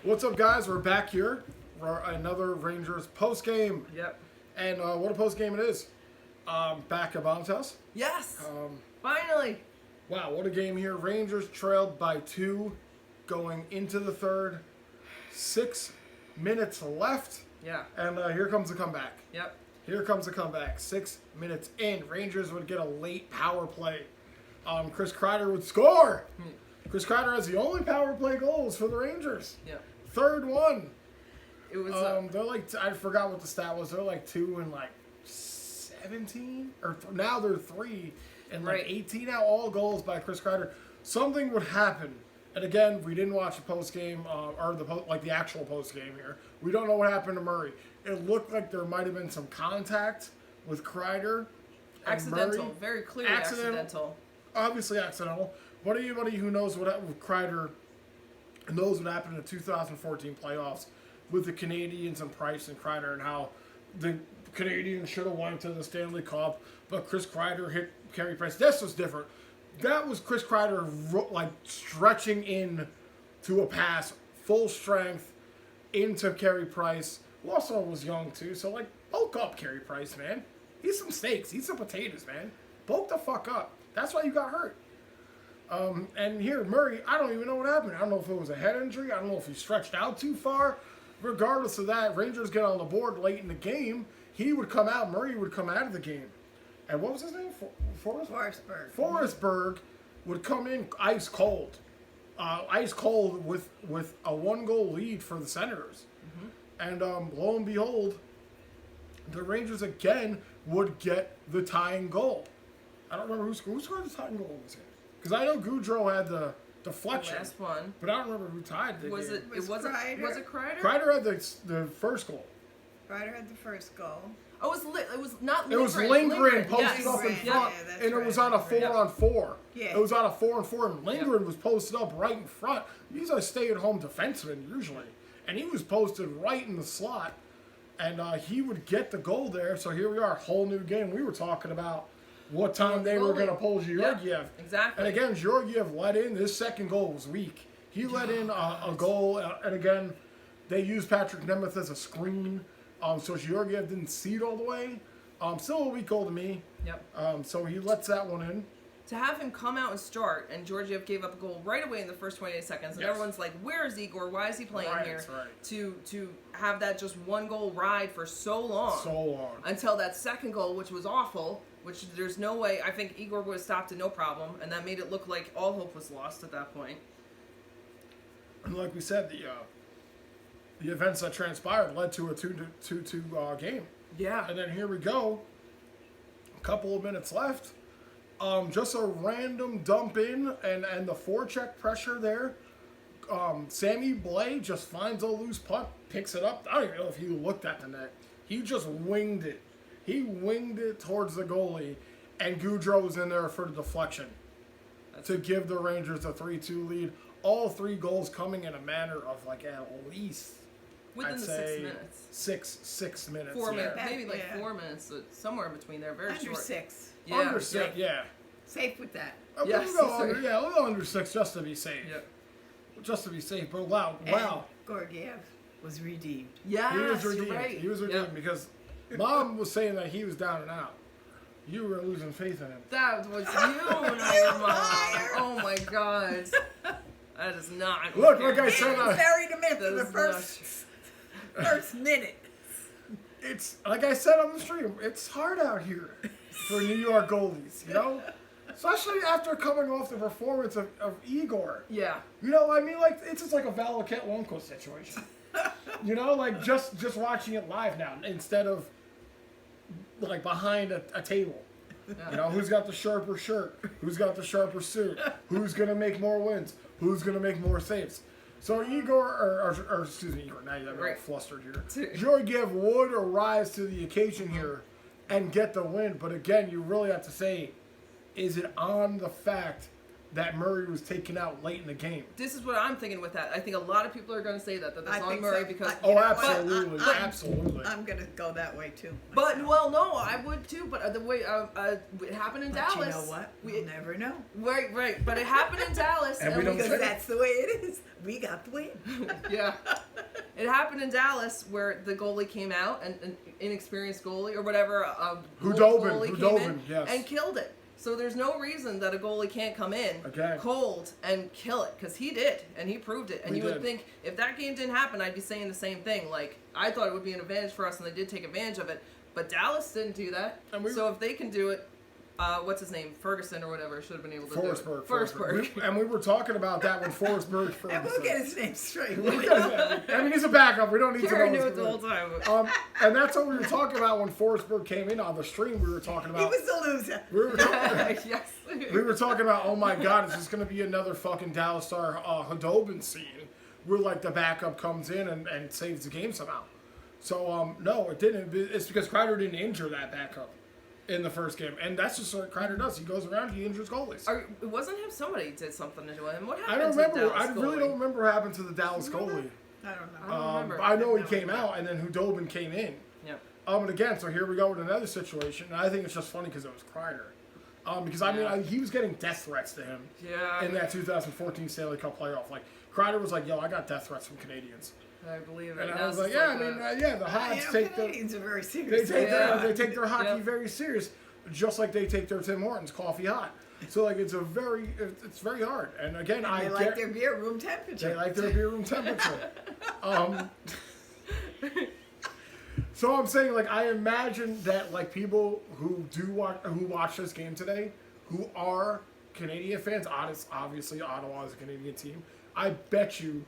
What's up, guys? We're back here for another Rangers post game, Yep. and what a post game it is. Back at Bob's house. Yes. Um, Finally. wow, what a game here! Rangers trailed by 2, going into the third. 6 minutes left, Yeah. and here comes the comeback. Yep. Here comes the comeback. 6 minutes in, Rangers would get a late power play. Chris Kreider would score. Chris Kreider has the only power play goals for the Rangers. Yep. Third one. It was. They're like, I forgot what the stat was. They're like 2 and like 17, or now they're 3 and like Right. 18 now. All goals by Chris Kreider. Something would happen, and again, we didn't watch the post game or the actual post game here. We don't know what happened to Murray. It looked like there might have been some contact with Kreider. and accidental. Murray. Very clearly Accidental. accidental. Obviously accidental. But anybody who knows what happened with Kreider knows what happened in the 2014 playoffs with the Canadians and Price and Kreider, and how the Canadians should have won to the Stanley Cup, but Chris Kreider hit Carey Price. This was different. That was Chris Kreider like stretching in to a pass, full strength into Carey Price, who also was young too. So like, bulk up, Carey Price, man. Eat some steaks, eat some potatoes, man. Bulk the fuck up. That's why you got hurt. And here, Murray, I don't even know what happened. I don't know if it was a head injury. I don't know if he stretched out too far. Regardless of that, Rangers get on the board late in the game. He would come out. Murray would come out of the game. And what was his name? Forsberg. Forsberg would come in ice cold. Ice cold with a 1-goal lead for the Senators. And lo and behold, the Rangers again would get the tying goal. I don't remember who scored the tying goal in this game. Because I know Goudreau had the deflection. The last one. But I don't remember who tied the Was game. it? Was It wasn't. Kreider? Was it Kreider? Kreider had the first goal. Ryder had the first goal. Oh, it was not. It was Lindgren. Lindgren posted Yes. up in Lindgren. front, Yeah, that's and it was right. on a 4-on-4. Yeah. It was on a 4-on-4, and Lindgren was posted up right in front. He's a stay-at-home defenseman usually, and he was posted right in the slot, and he would get the goal there. So here we are, whole new game. We were talking about what time they were going to pull Georgiev. Yeah, exactly. And again, Georgiev let in. This second goal was weak. He let in a goal, and again, they used Patrick Nemeth as a screen, so Georgiev didn't see it all the way. Still a weak goal to me. Yep. So he lets that one in. To have him come out and start, and Georgiev gave up a goal right away in the first 28 seconds, and Yes. everyone's like, "Where is Igor? Why is he playing Right, here?" that's right. To have that just 1-goal ride for so long. So long. Until that second goal, which was awful, which there's no way. I think Igor would have stopped it, no problem, and that made it look like all hope was lost at that point. And like we said, the events that transpired led to a 2-2 game. Yeah. And then here we go. A couple of minutes left. Just a random dump in and the forecheck pressure there. Sammy Blais just finds a loose puck, picks it up. I don't even know if he looked at the net. He just winged it. He winged it towards the goalie, and Goudreau was in there for the deflection to give the Rangers a 3-2 lead. All 3 goals coming in a matter of like at least Within I'd the say 6 minutes. 6 minutes. 4 minutes, Yeah. maybe like Yeah. 4 minutes, somewhere in between there. Very Under short. 6. Yeah. Under 6, yeah. Safe with that. Yes, We'll go sorry. under, yeah, we'll go under 6 just to be safe. Yep. Just to be safe. But wow. And Georgiev was redeemed. Yes, He was you're redeemed. right. He was redeemed Yep. because Mom was saying that he was down and out. You were losing faith in him. That was you and your mom. Oh my god. That is not. Look, like I He said, was buried him in for That the is first minute. it's like I said on the stream. It's hard out here for New York goalies, you know, especially after coming off the performance of Igor. Yeah. You know, I mean, like it's just like a Valaket Lundqvist situation. You know, like just watching it live now instead of like behind a table. You know, who's got the sharper shirt? Who's got the sharper suit? Who's gonna make more wins? Who's gonna make more saves? So Igor, or excuse me, Igor. Now you got me all Right. flustered here. Georgiev would rise to the occasion here and get the win, but again, you really have to say, is it on the fact that Murray was taken out late in the game. This is what I'm thinking with that. I think a lot of people are going to say that I that's on think Murray so. because. You know what? Absolutely, absolutely. I'm gonna go that way too. But myself. well, no, I would too. But the way it happened in But Dallas. you know what? We'll never know. Right. But it happened in Dallas, And we don't Because say- that's the way it is. We got the win. Yeah, it happened in Dallas where the goalie came out, and an inexperienced goalie or whatever, goalie came Hudobin, in yes. and killed it. So there's no reason that a goalie can't come in Okay. cold and kill it, because he did, and he proved it. And We you would did. think if that game didn't happen, I'd be saying the same thing. Like, I thought it would be an advantage for us, and they did take advantage of it. But Dallas didn't do that. And we- So if they can do it, what's his name, Ferguson or whatever, should have been able to Forsberg. do it. Forsberg. And we were talking about that when Forsberg. And we'll get his name straight. I mean, he's a backup. We don't need Karen to knew know. it the whole time. And that's what we were talking about when Forsberg came in on the stream. We were talking He about. was the loser. We were talking, Yes. we were talking about. Oh my God, is this going to be another fucking Dallas Star Hudobin scene where like the backup comes in and saves the game somehow? So no, it didn't. It's because Kreider didn't injure that backup in the first game, and that's just what Kreider does. He goes around, he injures goalies. It wasn't him. Somebody did something to him. What happened I don't to the remember. Dallas I really goalie? don't remember what happened to the Dallas goalie. I don't know. I don't remember. But I know he No, came no. out, and then Hudobin came in. Yeah. And again, so here we go with another situation, and I think it's just funny because it was Kreider. Because I mean, he was getting death threats to him Yeah. in that 2014 Stanley Cup playoff. Like Kreider was like, "Yo, I got death threats from Canadians," I believe it. and Now I was it's like, just "Yeah, I mean, yeah, the Habs take the Canadians are very they serious. take Yeah. they take their hockey Yep. very serious, just like they take their Tim Hortons coffee hot." So like it's very hard. And again, They like their beer room temperature. They like their beer room temperature. So I'm saying, like, I imagine that, like, people who watch this game today, who are Canadian fans, obviously Ottawa is a Canadian team. I bet you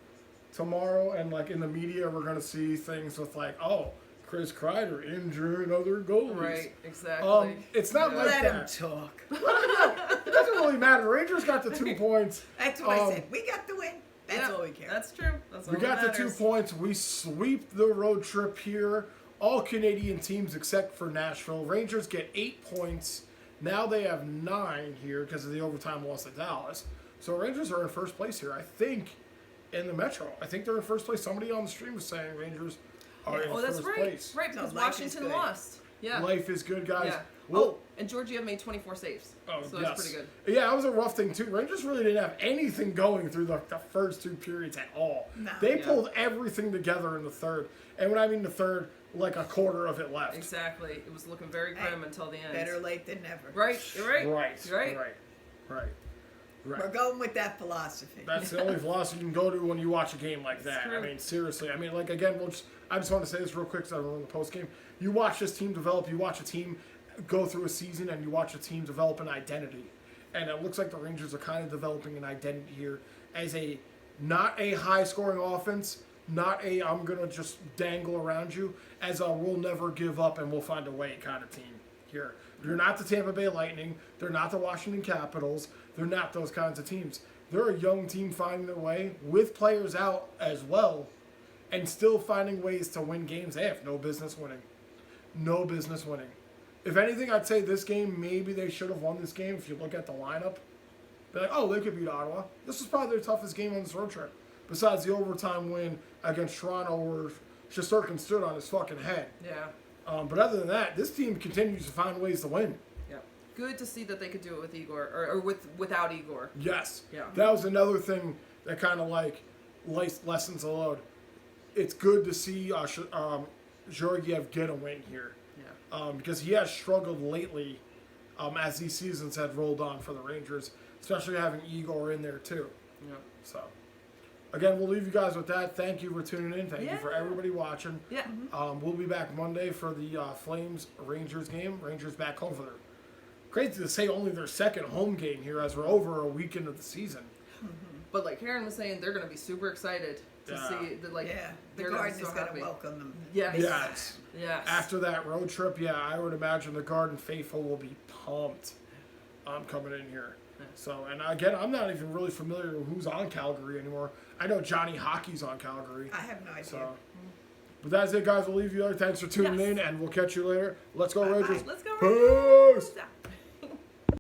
tomorrow and like in the media we're gonna see things with like, oh, Chris Kreider injured other goalies. Right. Exactly. It's not Yeah. like Let him that. talk. It doesn't really matter. Rangers got the 2 points. That's what I said. We got the win. That's Yeah, all we care. That's true. That's all We got the that 2 matters. points. We sweep the road trip here. All Canadian teams except for Nashville. Rangers get 8 points. Now they have 9 here because of the overtime loss to Dallas. So Rangers are in first place here, I think, in the Metro. I think they're in first place. Somebody on the stream was saying Rangers are in Oh, first that's right. place. Right, So because life is Washington good. lost. Yeah. Life is good, guys. Yeah. Well, and Georgiev made 24 saves. Oh, so yes. that's pretty good. Yeah, that was a rough thing too. Rangers really didn't have anything going through the first 2 periods at all. No. They Yeah. pulled everything together in the third. And when I mean the third, like a quarter of it left. Exactly. It was looking very Hey, grim until the end. Better late than never. Right. You're right. Right. You're right. Right. We're going with that philosophy. That's the only philosophy you can go to when you watch a game like that. true. I mean, seriously. I mean, like, again, I just want to say this real quick because I remember the post game. You watch this team develop, you watch a team go through a season, and you watch a team develop an identity. And it looks like the Rangers are kind of developing an identity here as not a high scoring offense, not a I'm going to just dangle around you, as a we'll never give up and we'll find a way kind of team here. They're not the Tampa Bay Lightning. They're not the Washington Capitals. They're not those kinds of teams. They're a young team finding their way with players out as well and still finding ways to win games they have no business winning. No business winning. If anything, I'd say this game, maybe they should have won this game if you look at the lineup. They're like, oh, they could beat Ottawa. This was probably their toughest game on this road trip. Besides the overtime win against Toronto where Shesterkin stood on his fucking head. Yeah. But other than that, this team continues to find ways to win. Yeah. Good to see that they could do it with Igor or without Igor. Yes. Yeah. That was another thing that kind of like lessens the load. It's good to see Georgiev get a win here. Yeah. Because he has struggled lately as these seasons had rolled on for the Rangers, especially having Igor in there too. Yeah. So, again, we'll leave you guys with that. Thank you for tuning in. Thank you for Yeah. everybody watching. Yeah. We'll be back Monday for the Flames-Rangers game. Rangers back home for crazy to say, only their second home game here as we're over a week into the season. But like Karen was saying, they're gonna be super excited to Yeah. see the Yeah. The they're gonna be Garden is so going happy. to welcome them. Yes. Yes. Yes. After that road trip, yeah, I would imagine the Garden faithful will be pumped coming in here. So, and again, I'm not even really familiar with who's on Calgary anymore. I know Johnny Hockey's on Calgary. I have no idea. So, but that's it, guys. We'll leave you there. Thanks for tuning Yes. in, and we'll catch you later. Let's go, Bye-bye. Rangers. Let's go. Peace. Rangers.